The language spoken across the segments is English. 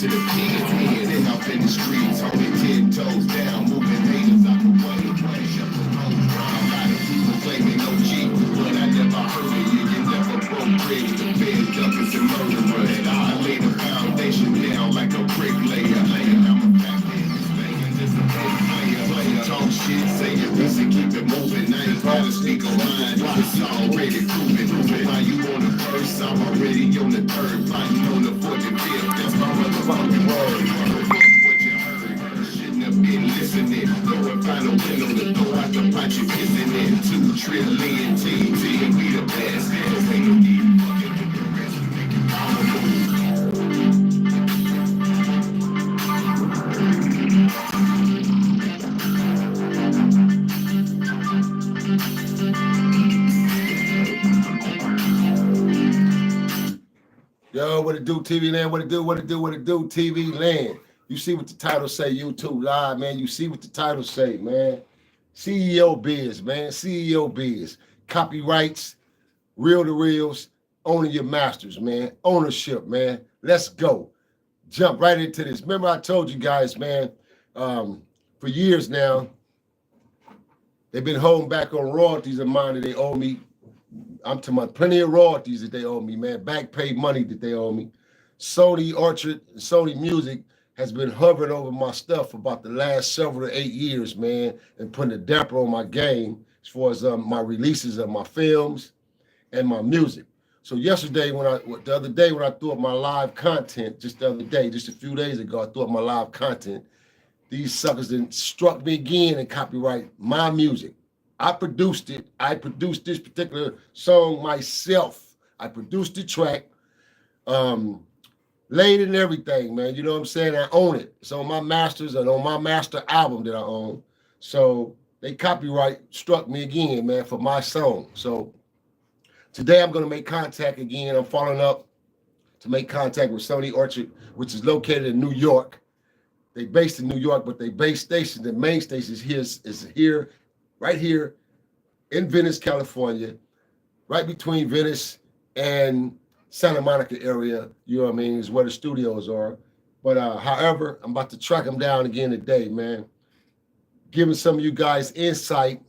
to the pig's head. Then up in the streets, only 10 toes down, moving haters out the way. Shut the wrong crowd. A lot of people claiming no G, but I never heard of you. You never broke bread with the feds, duckers and murderers. I laid the foundation down like a bricklayer. I'm a back end, this thing is just a big player. Talk shit, say your piece and keep it moving. I ain't gotta sneak on mine, it's already proven. While you on the first, I'm already on the third. Fighting on the 45th, that's my motherfucking word. What you heard, shouldn't have been listening. Go and find a window to throw out the pot you kissing in. 2 trillion TT, and we the best. So ain't no need fucking with the rest. We make it powerful. Yo, what it do, TV land? What it do, TV land? You see what the title say, YouTube Live, man. You see what the title say, man. CEO biz, man. CEO biz. Copyrights, reel to reels, owning your masters, man. Ownership, man. Let's go. Jump right into this. Remember I told you guys, man, for years now, they've been holding back on royalties of mine that they owe me. I'm talking about plenty of royalties that they owe me, man. Back paid money that they owe me. Sony Orchard, Sony Music has been hovering over my stuff for about the last several to 8 years, man, and putting a damper on my game as far as my releases of my films and my music. So yesterday, the other day when I threw up my live content, just the other day, just a few days ago, I threw up my live content. These suckers then struck me again and copyright my music. I produced it. I produced this particular song myself. I produced the track, laid it and everything, man. You know what I'm saying? I own it. It's on my masters and on my master album that I own. So they copyright struck me again, man, for my song. So today I'm going to make contact again. I'm following up to make contact with Sony Orchard, which is located in New York. They based in New York, but they base station, the main station is here, right here in Venice, California, right between Venice and Santa Monica area, you know what I mean, is where the studios are. But however, I'm about to track them down again today, man. Giving some of you guys insight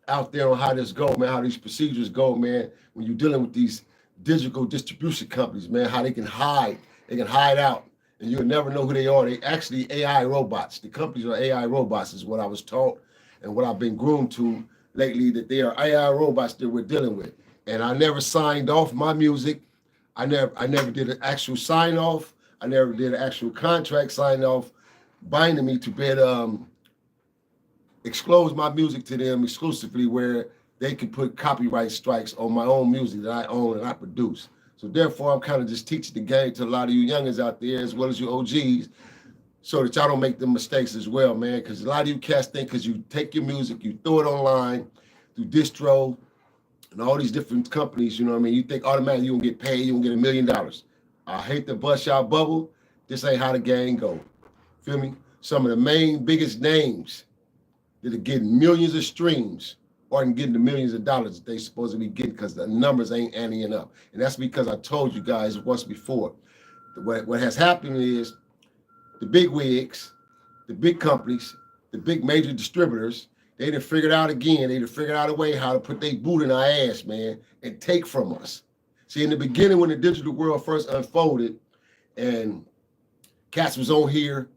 out there on how this go, man, how these procedures go, man, when you're dealing with these digital distribution companies, man, how they can hide out, and you'll never know who they are. They actually AI robots. The companies are AI robots is what I was taught and what I've been groomed to lately, that they are AI robots that we're dealing with. And I never signed off my music. I never did an actual sign off. I never did an actual contract sign off binding me to bid expose my music to them exclusively, where they can put copyright strikes on my own music that I own and I produce. So therefore, I'm kind of just teaching the game to a lot of you youngins out there, as well as you OGs, so that y'all don't make them mistakes as well, man. Because a lot of you cats think because you take your music, you throw it online through distro and all these different companies, you know what I mean? You think automatically you're gonna get paid, you're gonna get $1 million. I hate to bust y'all bubble. This ain't how the game go. Feel me? Some of the main biggest names that are getting millions of streams or getting the millions of dollars that they supposed to be getting, because the numbers ain't adding up. And that's because I told you guys once before. What has happened is the big wigs, the big companies, the big major distributors, they done figured out again, they done figured out a way how to put their boot in our ass, man, and take from us. See, in the beginning, when the digital world first unfolded and cats was on here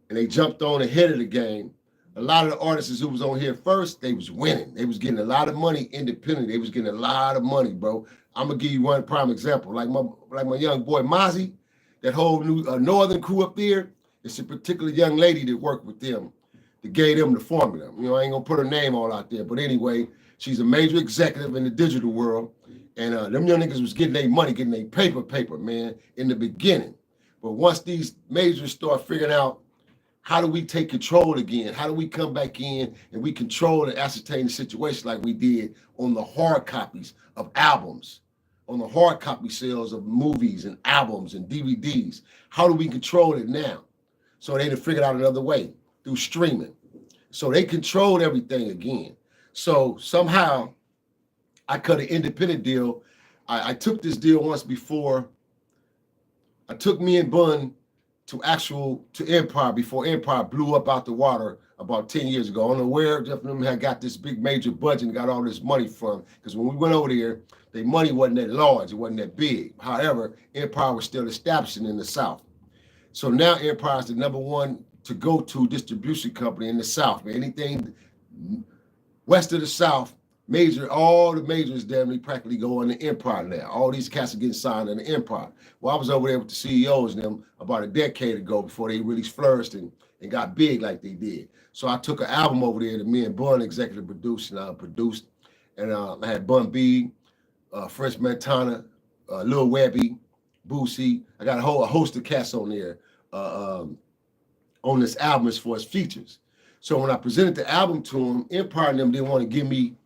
and they jumped on ahead of the game, a lot of the artists who was on here first, they was winning. They was getting a lot of money independent. They was getting a lot of money, bro. I'm gonna give you one prime example. Like my young boy Mozzie, that whole new northern crew up there. It's a particular young lady that worked with them, that gave them the formula. You know, I ain't gonna put her name all out there, but anyway, she's a major executive in the digital world, and them young niggas was getting their money, getting their paper, man, in the beginning. But once these majors start figuring out, how do we take control again? How do we come back in and we control and ascertain the situation like we did on the hard copies of albums, on the hard copy sales of movies and albums and DVDs? How do we control it now? So they figured out another way through streaming. So they controlled everything again. So somehow I cut an independent deal. I took this deal once before. I took me and Bun to Empire before Empire blew up out the water about 10 years ago. I don't know where Jeff and them had got this big major budget and got all this money from, because when we went over there, their money wasn't that large, it wasn't that big. However, Empire was still establishing in the South. So now Empire is the #1 to go to distribution company in the South. Man, anything west of the South, all the majors damn near practically go on the Empire now. All these cats are getting signed on the Empire. Well, I was over there with the CEOs and them about a decade ago before they really flourished and got big like they did. So I took an album over there that me and Bun executive produced, and I had Bun B, French Montana, Lil Webby, Boosie. I got a host of cats on there on this album as far as features. So when I presented the album to them, Empire and them didn't want to give me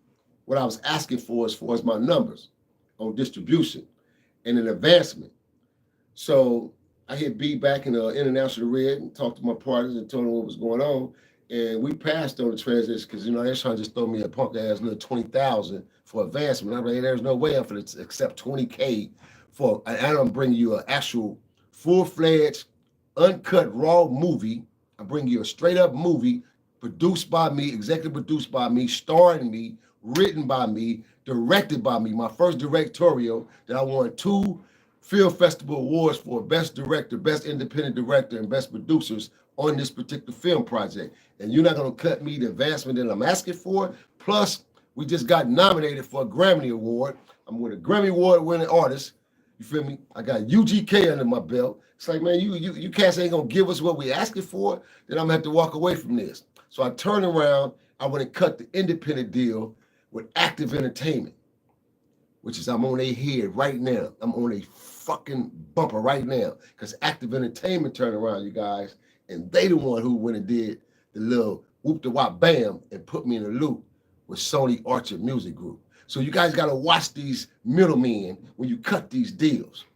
what I was asking for as far as my numbers on distribution and an advancement. So I hit B back in the International Red and talked to my partners and told them what was going on. And we passed on the transition because, they're trying to just throw me a punk ass little 20,000 for advancement. I'm like, there's no way I'm going to accept 20K for, and I'm bringing you an actual full-fledged, uncut, raw movie. I bring you a straight-up movie produced by me, executive produced by me, starring me, written by me, directed by me. My first directorial that I won 2 Film Festival Awards for Best Director, Best Independent Director, and Best Producers on this particular film project. And you're not going to cut me the advancement that I'm asking for. Plus, we just got nominated for a Grammy Award. I'm with a Grammy Award winning artist. You feel me? I got UGK under my belt. It's like, man, you cats ain't going to give us what we asking for, then I'm going to have to walk away from this. So I turned around. I went and cut the independent deal with Active Entertainment, which is I'm on their head right now. I'm on a fucking bumper right now because Active Entertainment turned around, you guys, and they the one who went and did the little whoop the wop bam and put me in a loop with Sony Archer Music Group. So you guys got to watch these middlemen when you cut these deals.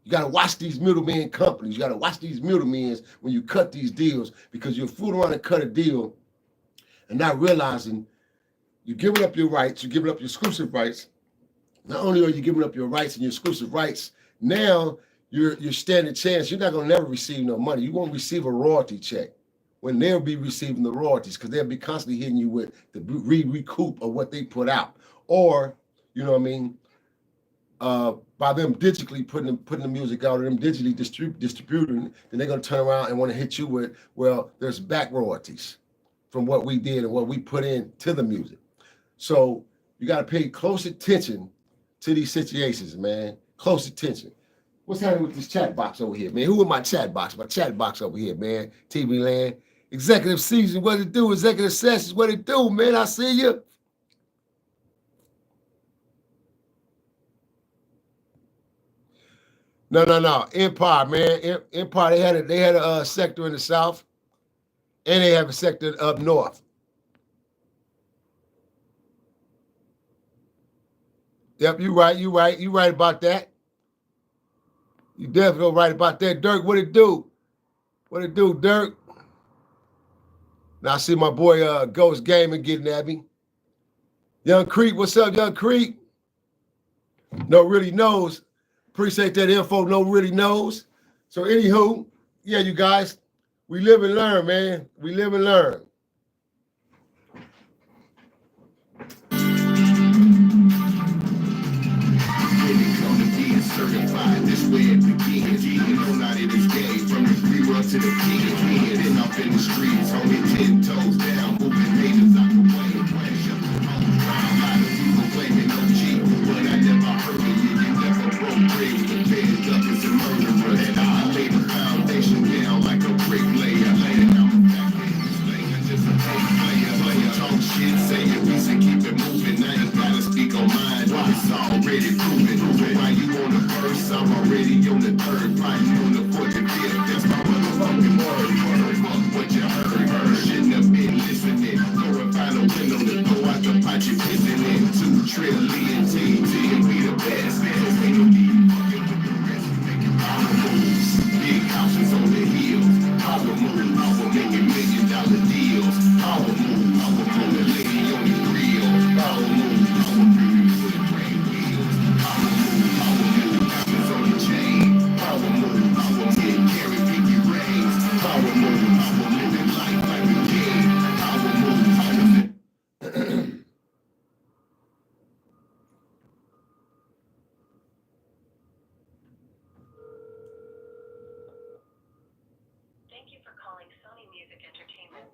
You got to watch these middleman companies. You got to watch these middlemen when you cut these deals, because you're fooling around and cut a deal and not realizing you're giving up your rights, you're giving up your exclusive rights. Not only are you giving up your rights and your exclusive rights, now you're standing a chance. You're not going to never receive no money. You won't receive a royalty check when they'll be receiving the royalties, because they'll be constantly hitting you with the recoup of what they put out. Or, you know what I mean, by them digitally putting the music out, or them digitally distributing, then they're going to turn around and want to hit you with, well, there's back royalties from what we did and what we put into the music. So you got to pay close attention to these situations, man. Close attention. What's happening with this chat box over here, man? Who in my chat box? My chat box over here, man. TV Land. Executive Season, what it do? Executive Sessions, what it do, man? I see you. No. Empire, man. Empire, they had a sector in the South, and they have a sector up north. Yep, you right about that. You definitely right about that. Dirk, what it do? What it do, Dirk? Now I see my boy Ghost Gaming getting at me. Young Creek, what's up, Young Creek? No really knows. Appreciate that info, no really knows. So anywho, yeah, you guys, we live and learn, man. We live and learn. Certified, this way it begins. You know, not in this game, from the pre-run to the king. And up in the streets, only 10 toes down, moving niggas out the way. Pressure, a lot of people blaming OG, but I never heard of you. You never broke bread with the feds, duckers and murderers. And I laid the foundation down like a bricklayer. Laying down the foundation, just a tape player. Talk shit, say it, we say keep it moving. Now you gotta speak on mine, it's already proven. Why you on the first, I'm already on the third. Why you on the fourth and fifth, that's my motherfucking word. Fuck what you heard. Shouldn't have been listening. Thank you for calling Sony Music Entertainment.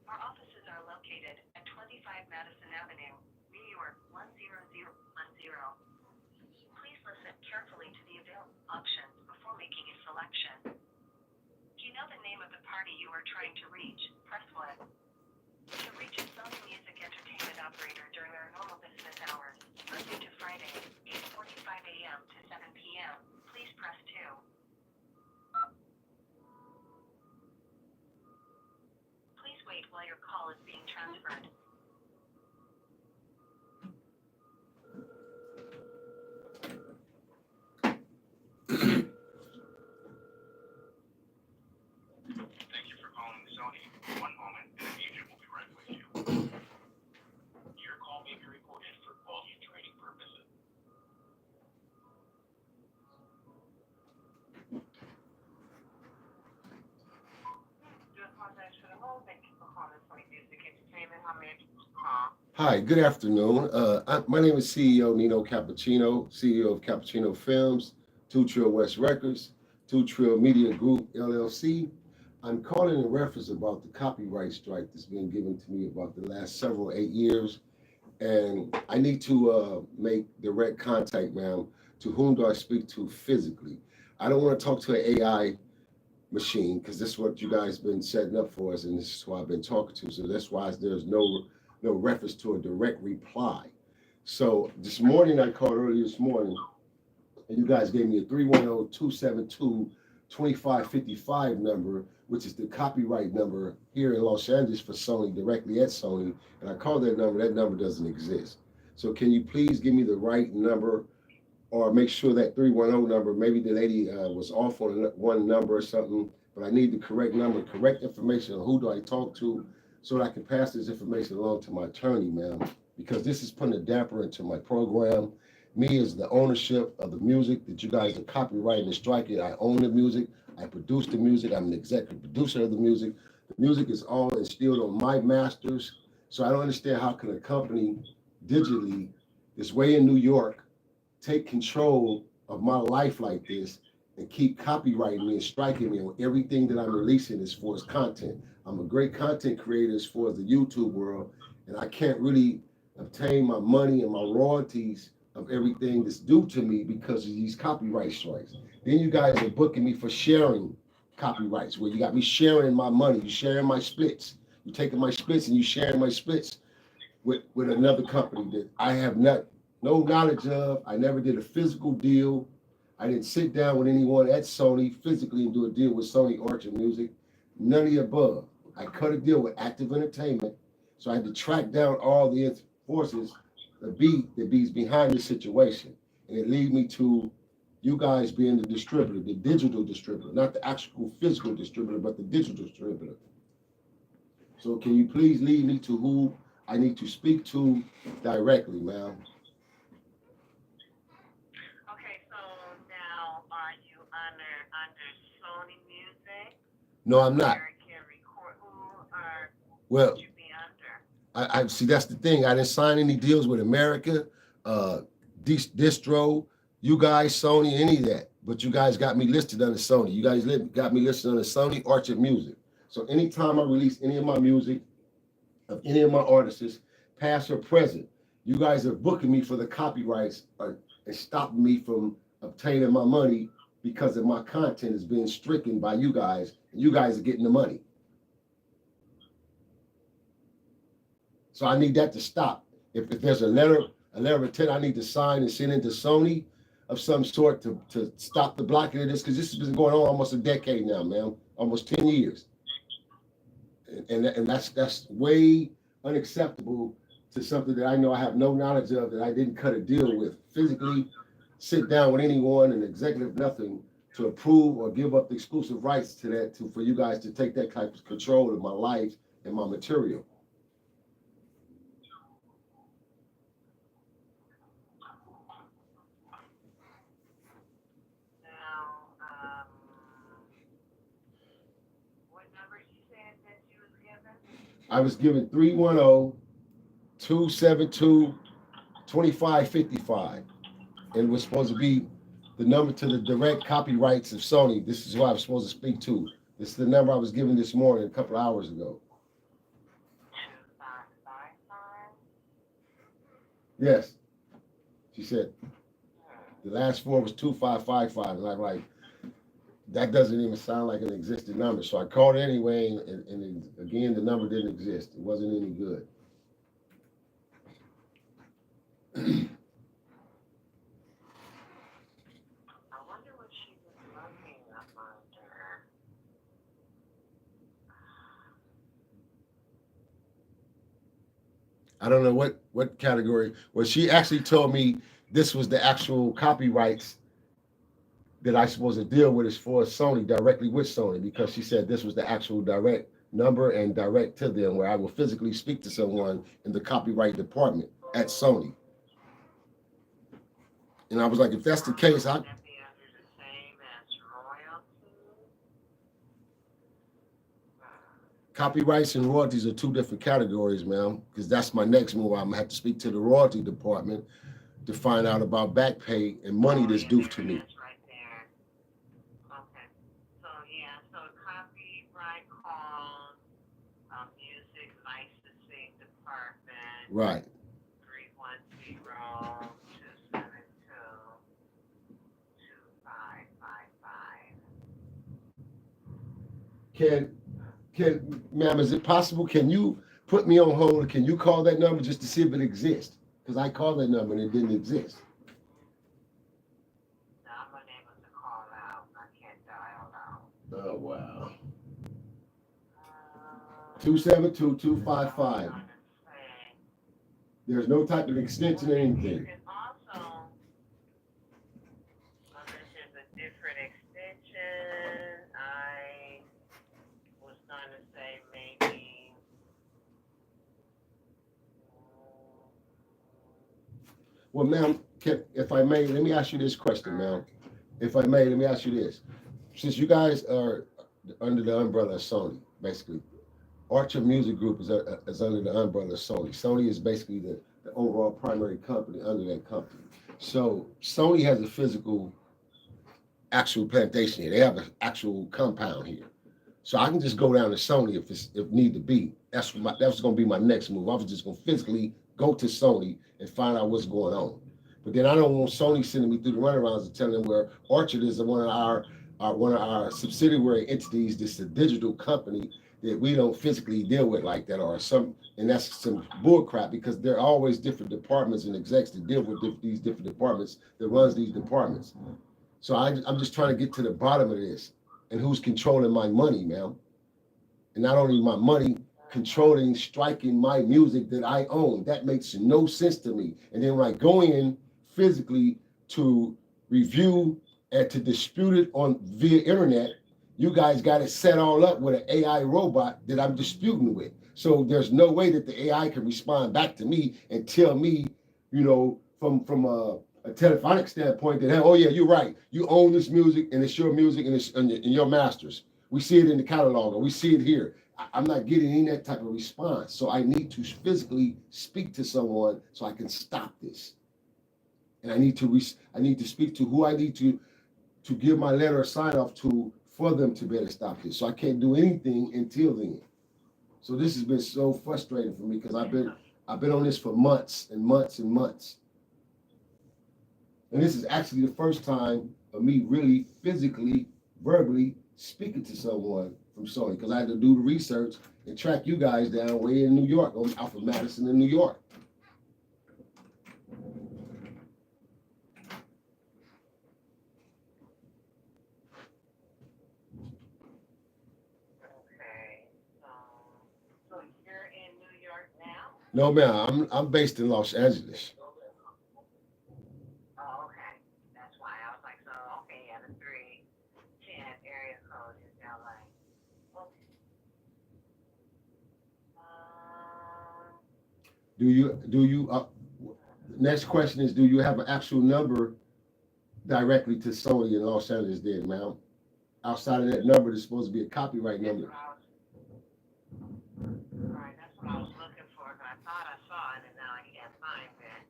Our offices are located at 25 Madison Avenue, New York 10010. Please listen carefully to the available options before making a selection. If you know the name of the party you are trying to reach, press 1. To reach a Sony Music Entertainment operator during our normal business hours, Monday to Friday, 8:45 a.m. to 7 p.m., please press 2. Please wait while your call is being transferred. Thank you for calling Sony. One moment, and an agent will be right with you. Your call may be recorded for quality and training purposes. Do apologize for the hold. Thank you for calling Sony Music Entertainment. How may I call? Hi, good afternoon. My name is CEO Nino Cappucino, CEO of Cappucino Films, 2 Trill West Records, 2 Trill Media Group, LLC. I'm calling in reference about the copyright strike that's been given to me about the last 8 years. And I need to make direct contact, ma'am. To whom do I speak to physically? I don't want to talk to an AI machine because this is what you guys been setting up for us, and this is who I've been talking to. So that's why there's no reference to a direct reply. So this morning, I called early this morning, and you guys gave me a 310-272-2555 number, which is the copyright number here in Los Angeles for Sony, directly at Sony. And I called that number doesn't exist. So can you please give me the right number, or make sure that 310 number, maybe the lady was off on one number or something, but I need the correct number, correct information on who do I talk to, so that I can pass this information along to my attorney, ma'am, because this is putting a damper into my program. Me as the ownership of the music that you guys are copyrighting and striking. I own the music, I produce the music, I'm an executive producer of the music. The music is all instilled on my masters, so I don't understand how can a company digitally, this way in New York, take control of my life like this and keep copyrighting me and striking me on everything that I'm releasing as far as content. I'm a great content creator as far as the YouTube world, and I can't really obtain my money and my royalties of everything that's due to me because of these copyright strikes. Then you guys are booking me for sharing copyrights, where you got me sharing my money, you sharing my splits. You're taking my splits and you sharing my splits with another company that I have no knowledge of. I never did a physical deal. I didn't sit down with anyone at Sony physically and do a deal with Sony Orchard Music. None of the above. I cut a deal with Active Entertainment, so I had to track down all the forces that be behind this situation, and it led me to you guys being the distributor, the digital distributor, not the actual physical distributor, but the digital distributor. So can you please lead me to who I need to speak to directly, ma'am? Okay, so now are you under Sony Music? No, I'm not. American Record, who are Well, you be under? I see, that's the thing. I didn't sign any deals with America, Distro, you guys, Sony, any of that. But you guys got me listed under Sony. You guys got me listed under Sony Orchard Music. So anytime I release any of my music of any of my artists, past or present, you guys are booking me for the copyrights and stopping me from obtaining my money because of my content is being stricken by you guys, and you guys are getting the money. So I need that to stop. If there's a letter of intent I need to sign and send into Sony of some sort to stop the blocking of this, because this has been going on almost a decade now, man, almost 10 years. And that's way unacceptable to something that I know I have no knowledge of, that I didn't cut a deal with, physically sit down with anyone and executive nothing to approve or give up the exclusive rights to that, for you guys to take that type of control of my life and my material. I was given 310-272-2555, and was supposed to be the number to the direct copyrights of Sony. This is who I was supposed to speak to This is the number I was given this morning, a couple of hours ago. 2555. Yes. She said the last four was 2555. And I'm like, that doesn't even sound like an existing number. So I called anyway, and again, the number didn't exist. It wasn't any good. I wonder what she was looking up under. I don't know what category. Well, she actually told me this was the actual copyrights that I supposed to deal with as far as Sony, directly with Sony, because she said this was the actual direct number and direct to them, where I will physically speak to someone in the copyright department at Sony. And I was like, if that's the case, Would that be under the same as royalty? copyrights and royalties are two different categories, ma'am, because that's my next move. I'm gonna have to speak to the royalty department to find out about back pay and money that's due to me. That's right there. Okay. So yeah, so copyright calls, music licensing department. Right. 310-272-2555. Can, ma'am, is it possible? Can you put me on hold? Can you call that number just to see if it exists? Because I called that number and it didn't exist. No, I'm unable to call out. I can't dial out. Oh, wow. 272-255. There's no type of extension or anything. You can also, unless there's a different extension, I was going to say maybe. Well, ma'am, if I may, let me ask you this question, ma'am. If I may, let me ask you this. Since you guys are under the umbrella of Sony, basically, Archer Music Group is under the umbrella of Sony. Sony is basically the overall primary company under that company. So Sony has a physical, actual plantation here. They have an actual compound here. So I can just go down to Sony if need to be. That's going to be my next move. I was just going to physically go to Sony and find out what's going on. But then I don't want Sony sending me through the runarounds and telling them where Orchard is one of our subsidiary entities. This is a digital company that we don't physically deal with like that, and that's some bull crap, because there are always different departments and execs that deal with these different departments that runs these departments. So I'm just trying to get to the bottom of this and who's controlling my money, ma'am. And not only my money, controlling, striking my music that I own. That makes no sense to me. And then when I go in physically to review and to dispute it via internet, you guys got it set all up with an AI robot that I'm disputing with. So there's no way that the AI can respond back to me and tell me, from a telephonic standpoint that, hey, oh yeah, you're right. You own this music and it's your music and it's and your masters. We see it in the catalog or we see it here. I'm not getting any that type of response. So I need to physically speak to someone so I can stop this. And I need to speak to who I need to give my letter of sign off to for them to be able to stop this. So I can't do anything until then. So this has been so frustrating for me because I've been on this for months and months and months. And this is actually the first time of me really physically, verbally speaking to someone from Sony, because I had to do the research and track you guys down way in New York, off of Madison in New York. So you're in New York now? No, ma'am. I'm based in Los Angeles. Oh, okay. That's why I was like, so okay, yeah, the 310 area code is LA. Okay. Do you? Next question is, do you have an actual number directly to Sony in Los Angeles, then, ma'am? Outside of that number, there's supposed to be a copyright number. Right, that's what I was looking for, because I thought I saw it, and now I can't find it.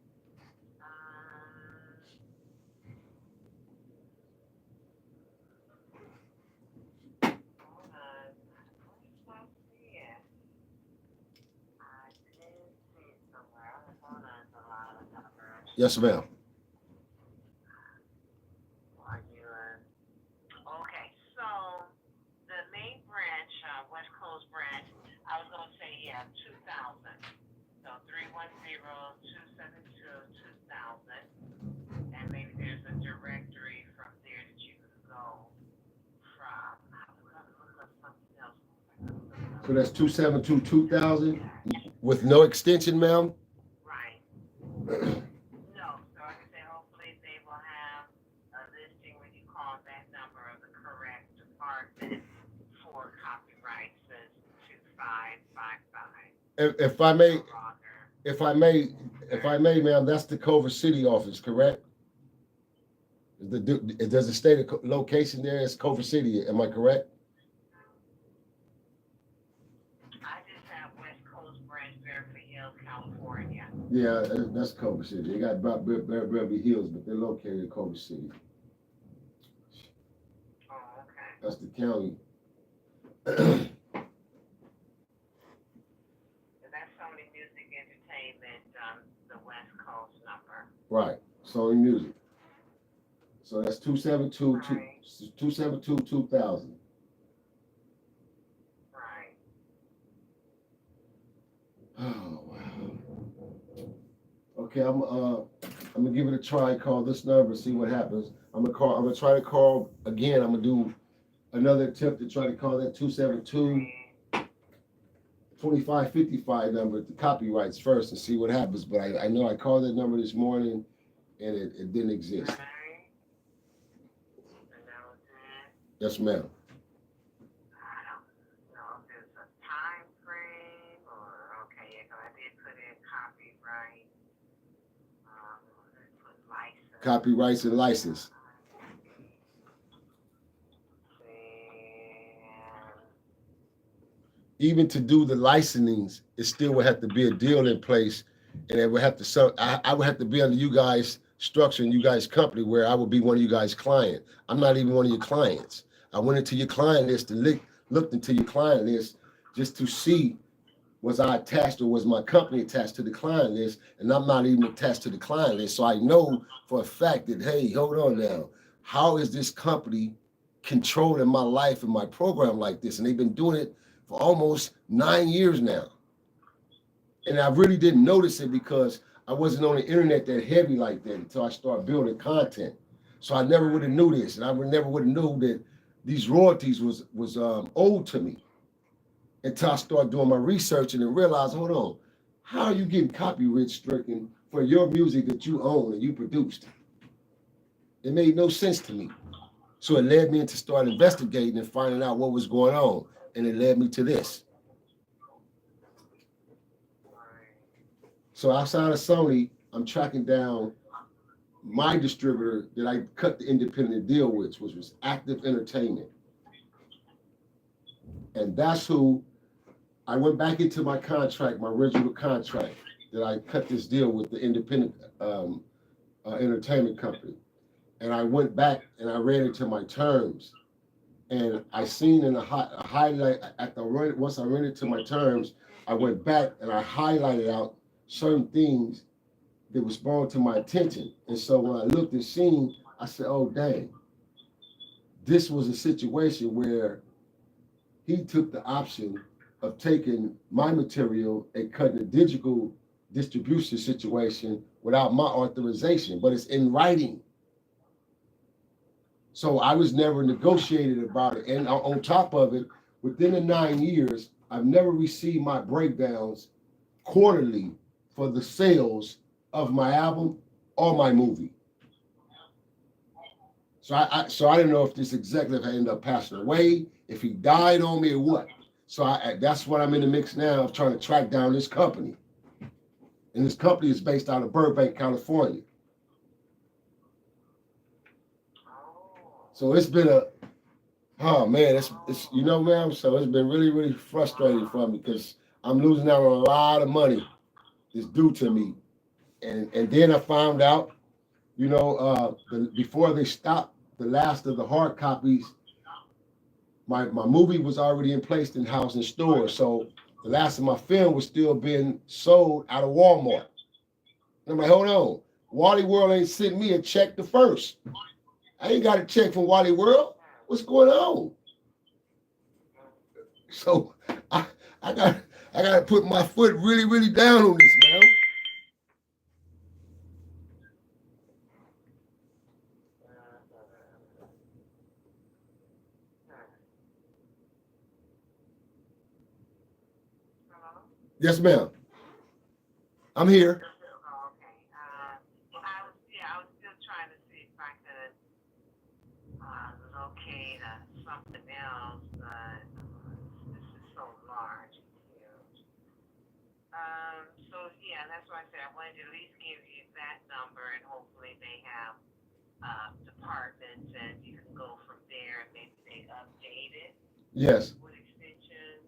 Hold Yes, ma'am. Are you okay, so the main branch, West Coast branch, I was gonna say, yeah, 2000. So 310-272-2000. And maybe there's a directory from there that you can go from. I was gonna look up something else. So that's 272-2000 with no extension, ma'am? Right. No, so like I said, hopefully they will have a listing when you call that number of the correct department for copyright says 2555. If I may, Roger. if I may, ma'am, that's the Culver City office, correct? Does it state a location there? It's Culver City, am I correct? I just have West Coast branch, Beverly Hills, California. Yeah, that's Culver City. They got Beverly Hills, but they're located in Culver City. Oh, okay. That's the county. And that's Sony Music Entertainment, the West Coast number. Right, Sony Music. So that's 272 Right. 2000. Right. Oh wow. Okay, I'm gonna give it a try. Call this number, see what happens. I'm gonna try to call again. I'm gonna do another attempt to try to call that 272-2555 number, the copyrights first, and see what happens. But I know I called that number this morning, and it didn't exist. Right. And that was it. Yes, ma'am. I don't know if there's a time frame or okay, yeah, 'cause I did put in copyright. Put license. Copyrights and license. Even to do the licensings, it still would have to be a deal in place, and it would have to. I would have to be under you guys' structure and you guys' company where I would be one of you guys' client. I'm not even one of your clients. I went into your client list and looked into your client list just to see was I attached or was my company attached to the client list, and I'm not even attached to the client list. So I know for a fact that, hey, hold on now, how is this company controlling my life and my program like this? And they've been doing it for almost 9 years now. And I really didn't notice it because I wasn't on the internet that heavy like that until I started building content. So I never would have knew this, and I never would have knew that these royalties was owed to me until I started doing my research and then realized, hold on, how are you getting copyright stricken for your music that you own and you produced? It made no sense to me. So it led me into start investigating and finding out what was going on. And it led me to this. So outside of Sony, I'm tracking down my distributor that I cut the independent deal with, which was Active Entertainment. And that's who I went back into my contract, my original contract, that I cut this deal with the independent entertainment company. And I went back and I read into my terms. And I seen in a highlight once I read into my terms, I went back and I highlighted out certain things that was brought to my attention. And so when I looked and seen, I said, oh, dang, this was a situation where he took the option of taking my material and cutting a digital distribution situation without my authorization, but it's in writing. So I was never negotiated about it. And on top of it, within the 9 years, I've never received my breakdowns quarterly for the sales of my album or my movie. So I didn't know if this executive had ended up passing away, if he died on me or what. So that's what I'm in the mix now of trying to track down this company. And this company is based out of Burbank, California. So it's been oh man, it's you know, man, so it's been really, really frustrating for me because I'm losing out on a lot of money that's due to me. And then I found out, you know, before they stopped the last of the hard copies, my movie was already in placed in house and stores. So the last of my film was still being sold out of Walmart. And I'm like, hold on, Wally World ain't sent me a check the first. I ain't got a check from Wally World. What's going on? So I got to put my foot really, really down on this, man. Hello? Yes, ma'am. I'm here. Oh, okay. I was still trying to see if I could locate something else, but this is so large and huge. So yeah, that's why I said I wanted to at least give you that number, and hopefully they have departments, and you can go from there, and maybe they update it Yes. with extension.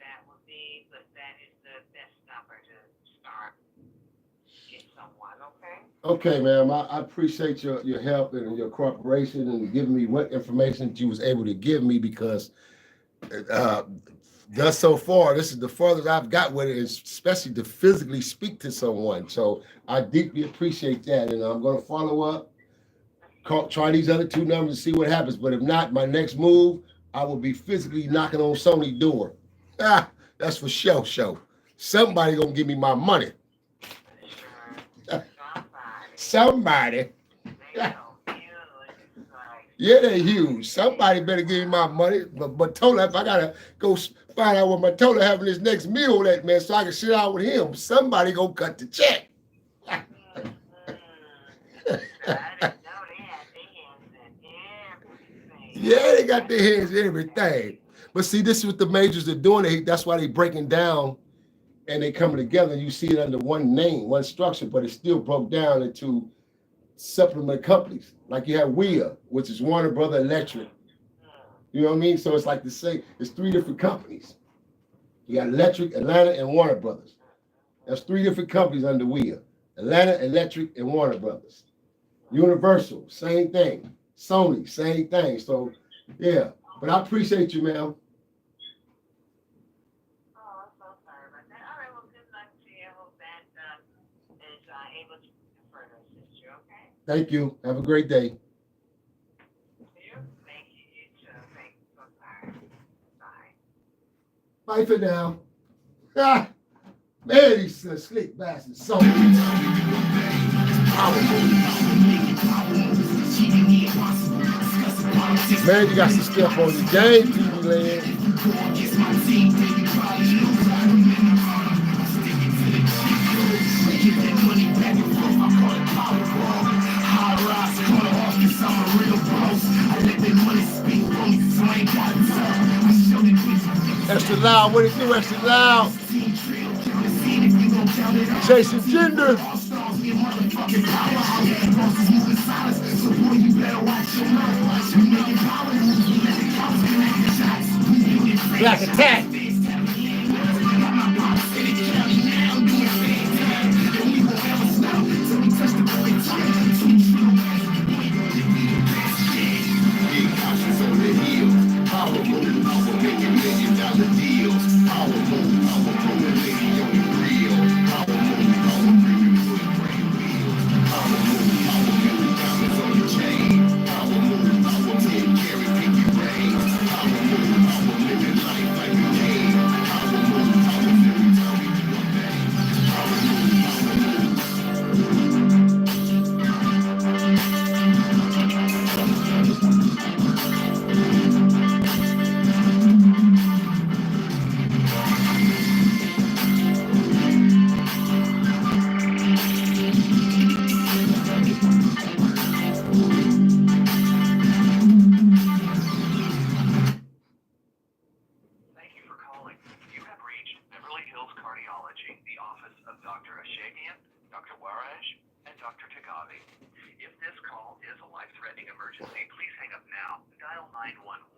That would be, but that is the best number to start get someone. Okay. Okay, ma'am. I appreciate your help and your cooperation and giving me what information that you was able to give me, because thus so far, this is the furthest I've got with it, especially to physically speak to someone. So I deeply appreciate that, and I'm going to follow up, try these other two numbers and see what happens. But if not, my next move, I will be physically knocking on Sony's door. That's for sure. Somebody gonna give me my money. Somebody. Yeah, they're huge. Somebody better give me my money. But Matola, if I gotta go find out what Matola having his next meal at, man, so I can sit out with him, somebody gonna cut the check. Yeah, they got their hands in everything. But see, this is what the majors are doing. That's why they breaking down and they coming together. You see it under one name, one structure, but it's still broke down into supplement companies. Like you have WEA, which is Warner Brother Electric. You know what I mean? So it's like the same. It's three different companies. You got Electric, Atlanta, and Warner Brothers. There's three different companies under WEA. Atlanta, Electric, and Warner Brothers. Universal, same thing. Sony, same thing. So, yeah. But I appreciate you, ma'am. Oh, I'm so sorry about that. All right, well, good luck to you. I hope that is able to further assist you, okay? Thank you. Have a great day. Thank you. You too. Thank you. So sorry. Bye. Bye for now. Ah, man, he's a slick bastard. So, man, you got to step on your game, TV land. Extra loud, what it do, extra loud? Jason Gender. Black Attack.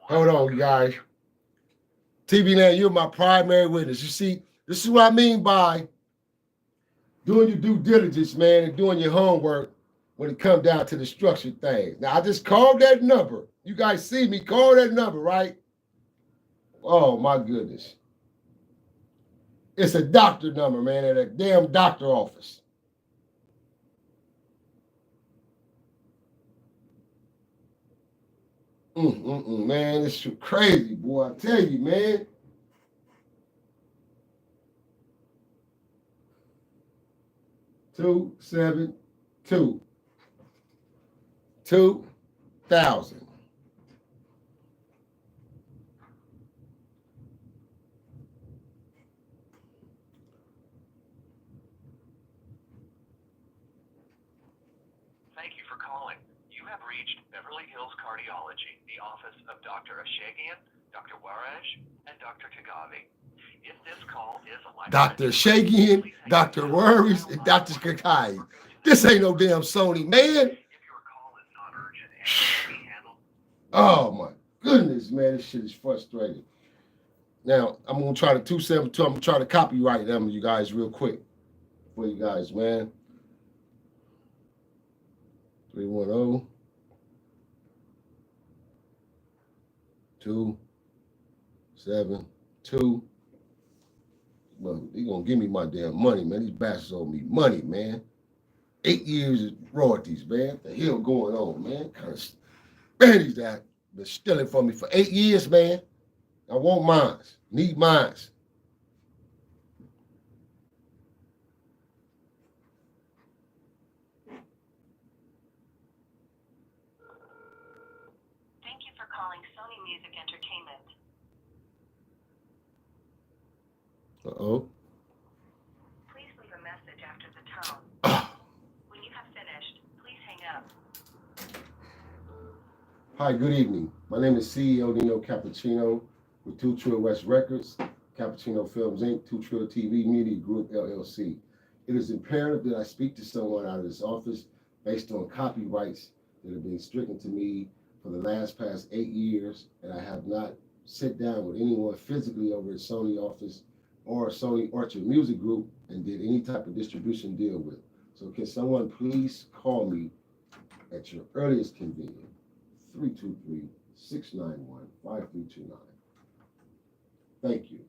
Hold on, you guys. TV Land, you're my primary witness. You see, this is what I mean by doing your due diligence, man, and doing your homework when it comes down to the structured things. Now, I just called that number. You guys see me, call that number, right? Oh, my goodness. It's a doctor number, man, at a damn doctor office. Man, this shit crazy, boy. I tell you, man. $272. 2,000. Thank you for calling. You have reached Beverly Hills Cardiology, the office of Dr. Ashagian, Dr. Waraj, and Dr. Kagavi. If this call is a life Dr. Shagian, Dr. Worries, and Dr. Kakai. This ain't no damn Sony, man. If your call is not urgent and can be handled. Oh my goodness, man, this shit is frustrating. Now, I'm gonna try to 272. I'm gonna try to copyright them, you guys, real quick for you guys, man. 310 272. Well, they gonna give me my damn money, man. These bastards owe me money, man. 8 years of royalties, man. What the hell going on, man? Kind of Spanish that been stealing from me for 8 years, man. I want mines. Need mines. Thank you for calling Sony Music Entertainment. Uh-oh. Please leave a message after the tone. When you have finished, please hang up. Hi, good evening. My name is CEO Nino Cappucino with 2 Trill West Records, Cappuccino Films Inc., 2 Trill TV Media Group, LLC. It is imperative that I speak to someone out of this office based on copyrights that have been stricken to me for the past 8 years, and I have not sat down with anyone physically over at Sony office or Sony Orchard Music Group and did any type of distribution deal with. So can someone please call me at your earliest convenience? 323-691-5329. Thank you.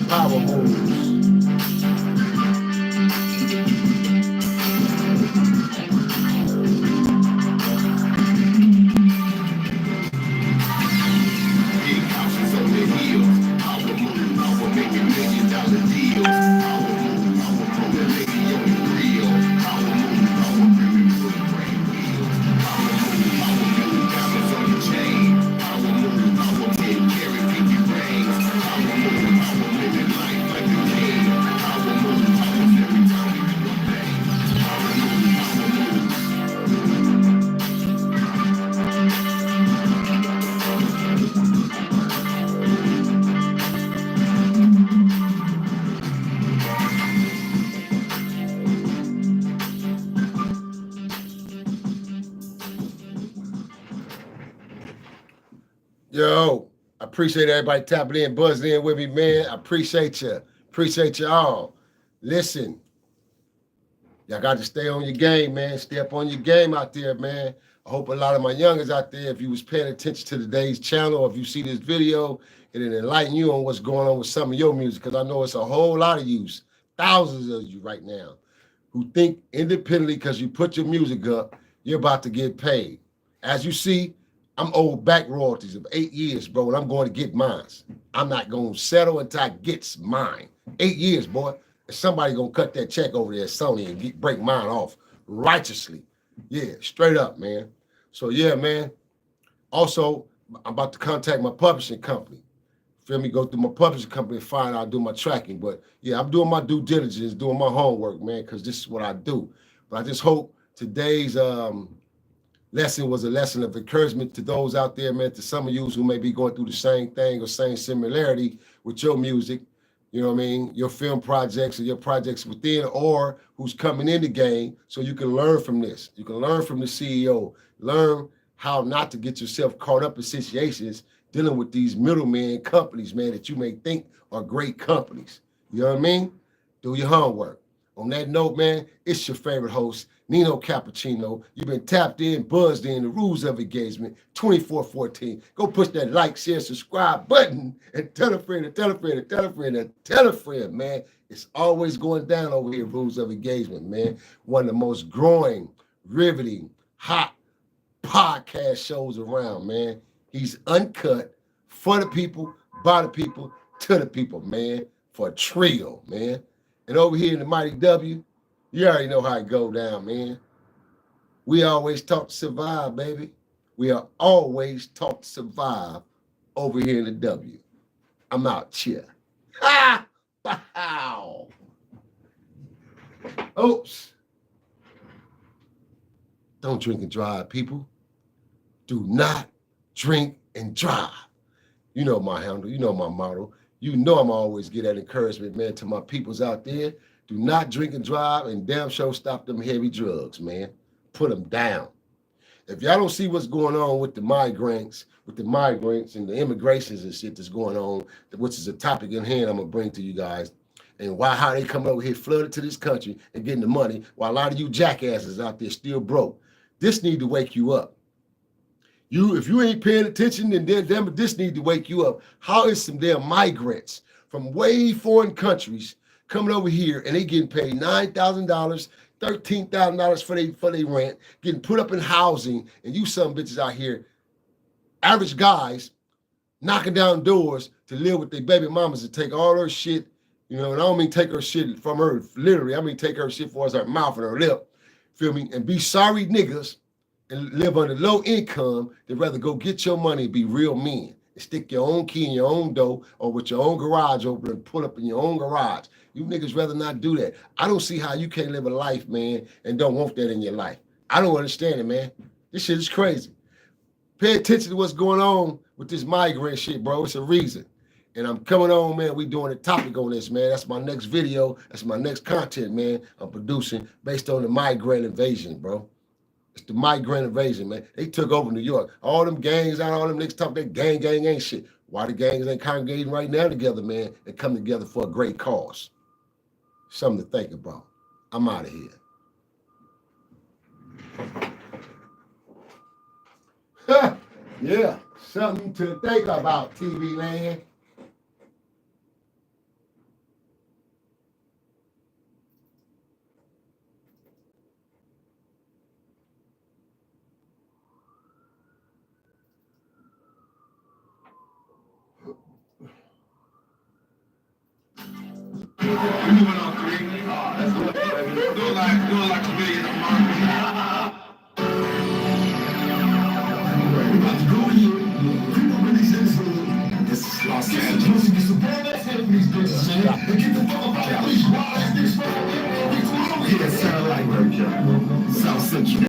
Power moves. Big houses on the hills. Power move. Power making $1 million deals. Power move. Power from the lady on the grill. Power move. Power bringing for the brand wheels. Power move. Power building diamonds on the chain. Power move. Power 10 carry 50 rings. Power move. Power living life like a king. Power move. Power every time we do a thing. Power move. Power move. Yo, I appreciate everybody tapping in, buzzing in with me, man. I appreciate you. Appreciate you all. Listen, y'all got to stay on your game, man. Stay up on your game out there, man. I hope a lot of my youngers out there, if you was paying attention to today's channel, or if you see this video, it'll enlighten you on what's going on with some of your music, because I know it's a whole lot of you, thousands of you right now, who think independently because you put your music up, you're about to get paid. As you see, I'm owed back royalties of 8 years, bro, and I'm going to get mine. I'm not going to settle until I get mine. 8 years, boy. And somebody going to cut that check over there at Sony and break mine off righteously. Yeah, straight up, man. So, yeah, man. Also, I'm about to contact my publishing company. Feel me? Go through my publishing company and find out, do my tracking. But, yeah, I'm doing my due diligence, doing my homework, man, because this is what I do. But I just hope today's lesson was a lesson of encouragement to those out there, man, to some of you who may be going through the same thing or same similarity with your music, you know what I mean, your film projects or your projects within, or who's coming in the game, so you can learn from this. You can learn from the CEO, learn how not to get yourself caught up in situations dealing with these middleman companies, man, that you may think are great companies. You know what I mean? Do your homework. On that note, man, it's your favorite host, Nino Cappucino. You've been tapped in, buzzed in, the rules of engagement, 2414. Go push that like, share, subscribe button and tell a friend, and tell a friend, and tell a friend, and tell a friend, man. It's always going down over here, rules of engagement, man. One of the most growing, riveting, hot podcast shows around, man. He's uncut, for the people, by the people, to the people, man, for a trio, man. And over here in the Mighty W, you already know how it go down, man. We always talk to survive, baby. We are always taught to survive over here in the W. I'm out. Cheer. Ha! Wow. Oops. Don't drink and drive, people. Do not drink and drive. You know my handle. You know my motto. You know I'm always get that encouragement, man, to my peoples out there. Do not drink and drive, and damn sure stop them heavy drugs, man. Put them down. If y'all don't see what's going on with the migrants and the immigrations and shit that's going on, which is a topic in hand I'm gonna bring to you guys, and how they come over here flooded to this country and getting the money, while a lot of you jackasses out there still broke. This need to wake you up. If you ain't paying attention, then this need to wake you up. How is some damn migrants from way foreign countries coming over here and they getting paid $9,000, $13,000 for their rent, getting put up in housing, and you some bitches out here, average guys, knocking down doors to live with their baby mamas and take all her shit, you know, and I don't mean take her shit from her literally, I mean take her shit for her mouth and her lip, feel me, and be sorry niggas and live under low income. They'd rather go get your money and be real men and stick your own key in your own door or with your own garage open and pull up in your own garage. You niggas rather not do that. I don't see how you can't live a life, man, and don't want that in your life. I don't understand it, man. This shit is crazy. Pay attention to what's going on with this migrant shit, bro. It's a reason. And I'm coming on, man. We doing a topic on this, man. That's my next video. That's my next content, man. I'm producing based on the migrant invasion, bro. It's the migrant invasion, man. They took over New York. All them gangs out, all them niggas talk that gang ain't shit. Why the gangs ain't congregating right now together, man, and come together for a great cause? Something to think about. I'm out of here. Yeah, something to think about, TV land. We're moving on three. Do like a million a month. We're about to go in. People really sensitive. This is Los Angeles. Get some bad ass head for these bitches, man. And get the fuck up out of these wild ass niggas. Yeah, sound like South Central.